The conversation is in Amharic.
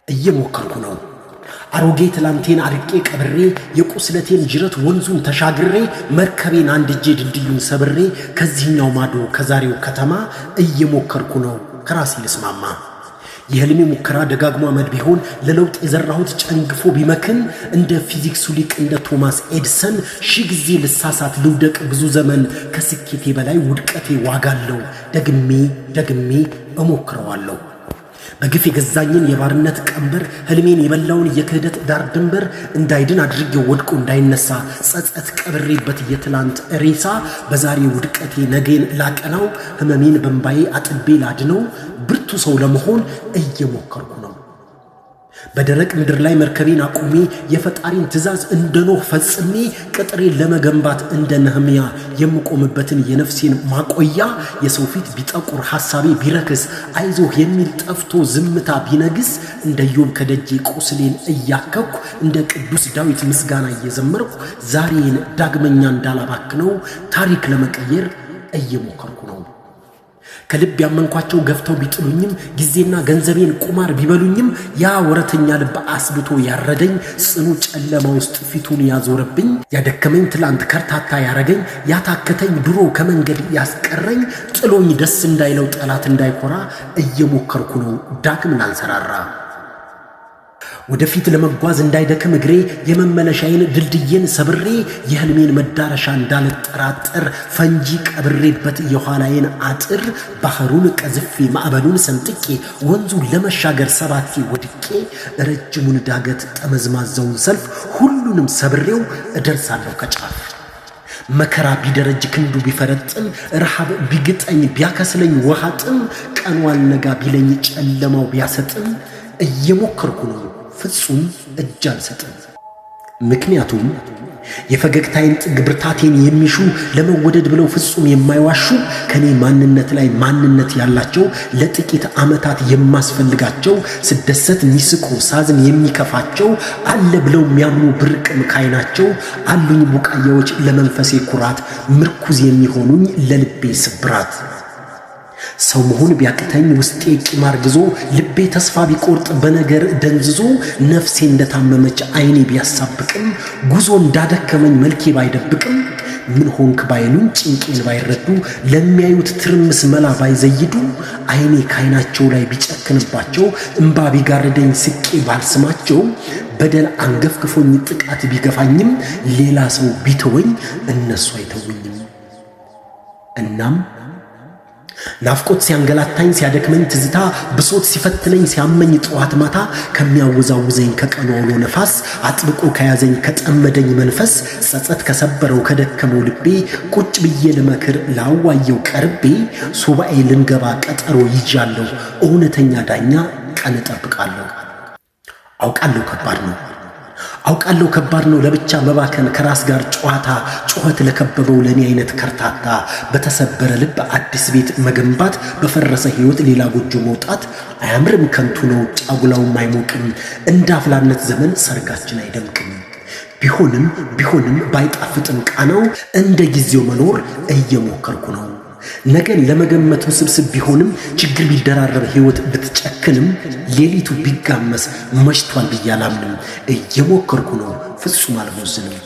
እየሞከርኩ ነው። አሮጌ ትላንቴን አርቄ ቀብሬ የቁስለቴን ጅረት ወንዙን ተሻግሬ መርከቤን አንድ እጄ ድልድዩን ሰብሬ ከዚህኛው ማዶ ከዛሬው ከተማ እየሞከርኩ ነው ከራሴ ልስማማ። የህልሜ ሙከራ ደጋግሞ አመድ ቢሆን ለለውጥ የዘራሁት ጨንግፎ ቢመክን እንደ ፊዚክሱ ሊቅ እንደ ቶማስ ኤድሰን ሺህ ጊዜ ልሳሳት ልውደቅ ብዙ ዘመን ከስኬቴ በላይ ውድቀቴ ዋጋለው ደግሜ እሞክረዋለሁ። በግፍ የገዛኝን የባርነት ቀንበር ህልሜን የበላውን የክህደት ዳር ድንበር እንዳይድን አድርጌው ወድቆ እንዳይነሳ ጸጸት ቀብሬበት የትላንት ሬሳ በዛሬ ውድቀቴ ነገን ላቀናው ህመሜን በእንባዬ አጥቤ ላድነው ብርቱ ሰው ለመሆን እየሞከርኩ ነው። በደረቅ ምድር ላይ መርከቤን አቁሜ የፈጣሪን ትእዛዝ እንደ ኖህ ፈጽሜ ቅጥሬን ለመገንባት እንደ ነህምያ የምቆምበትን የነፍሴን ማቆያ የሰው ፊት ቢጠቁር ሐሳቤ ቢረክስ አይዞህ የሚል ጠፍቶ ዝምታ ቢነግስ እንደ ኢዮብ ከደጄ ቁስሌን እያከኩ እንደ ቅዱስ ዳዊት ምስጋና እየዘመርኩ ዛሬን ዳግመኛ እንዳላባክነው ታሪክ ለመቀየር እየሞከርኩ ነው። ከልብ ያመንኳቸው ገፍተው ቢጥሉኝም ጊዜና ገንዘቤን ቁማር ቢበሉኝም ያ ወረተኛ ልብ አስብቶ ያረደኝ ጽኑ ጨለማ ውስጥ ፊቱን ያዞረብኝ ያደከመኝ ትላንት ከርታታ ያረገኝ ያታከተኝ ድሮ ከመንገድ ያስቀረኝ ጥሎኝ ደስ እንዳይለው ጠላት እንዳይኮራ እየሞከርኩ ነው ዳግም ላንሰራራ። ወደፊት ለመጓዝ እንዳይደክም እግሬ የመመለሻዬን ድልድዬን ሰብሬ የህልሜን መዳረሻ እንዳልጠራጠር ፈንጂ ቀብሬበት የኋላዬን አጥር ባህሩን ቀዝፌ ማዕበሉን ሰንጥቄ ወንዙን ለመሻገር ሰባቴ ወድቄ ረጅሙን ዳገት ጠመዝማዛውን ሰልፍ ሁሉንም ሰብሬው እደርሳለሁ ከጫፍ። መከራ ቢደረጅ ክንዱ ቢፈረጥም ረሃብ ቢግጠኝ ቢያከስለኝ ውሃጥም ቀኑ አልነጋ ቢለኝ ጨለማው ቢያሰጥም እየሞከርኩ ነው ፍጹም እጅ አልሰጥም። ምክንያቱም የፈገግታዬን ጥግ ብርታቴን የሚሹ ለመወደድ ብለው ፍጹም የማይዋሹ ከኔ ማንነት ላይ ማንነት ያላቸው ለጥቂት ዓመታት የማስፈልጋቸው ስደሰት ሚስቁ ሳዝን የሚከፋቸው አለ ብለው የሚያምኑ ብርቅም ካይናቸው አሉኝ ቡቃያዎች ለመንፈሴ ኩራት ምርኩዝ የሚሆኑኝ ለልቤ ስብራት። ሰው መሆን ቢያቅተኝ ውስጤ ቂማር ግዞ ልቤ ተስፋ ቢቆርጥ በነገር ደንዝዞ ነፍሴ እንደታመመች አይኔ ቢያሳብቅም ጉዞ እንዳደከመኝ መልኬ ባይደብቅም ምን ሆንክ ባይሉኝ ጭንቄን ባይረዱ ለሚያዩት ትርምስ መላ ባይዘይዱ አይኔ ካይናቸው ላይ ቢጨክንባቸው እንባ ቢጋርደኝ ስቄ ባልስማቸው በደል አንገፍግፎኝ ጥቃት ቢገፋኝም ሌላ ሰው ቢተወኝ እነሱ አይተውኝም። እናም ናፍቆት ሲያንገላታኝ ሲያደክመኝ ትዝታ ብሶት ሲፈትነኝ ሲያመኝ ጠዋት ማታ ከሚያወዛውዘኝ ከቀኑ አውሎ ነፋስ አጥብቆ ከያዘኝ ከጠመደኝ መንፈስ ጸጸት ከሰበረው ከደከመው ልቤ ቁጭ ብዬ ልመክር ላዋየው ቀርቤ ሱባኤ ልንገባ ቀጠሮ ይዣለሁ እውነተኛ ዳኛ ቀን እጠብቃለሁ። አውቃለሁ ከባድ ነው ለብቻ መባከን ከራስ ጋር ጨዋታ ጩኸት ለከበበው ለኔ አይነት ከርታታ በተሰበረ ልብ አዲስ ቤት መገንባት በፈረሰ ህይወት ሌላ ጎጆ መውጣት አያምርም ከንቱ ነው ጫጉላውም አይሞቅም እንዳፍላነት ዘመን ሰርጋችን አይደምቅም። ቢሆንም ባይጣፍጥም ቃናው እንደ ጊዜው መኖር እየሞከርኩ ነው። ነገን ለመገመት ውስብስብ ቢሆንም ችግር ቢደራረብ ህይወት ብትጨክንም ሌሊቱ ቢጋመስ መሽቷል ብያላምንም እየሞከርኩ ነው ፍጹም አልቦዝንም።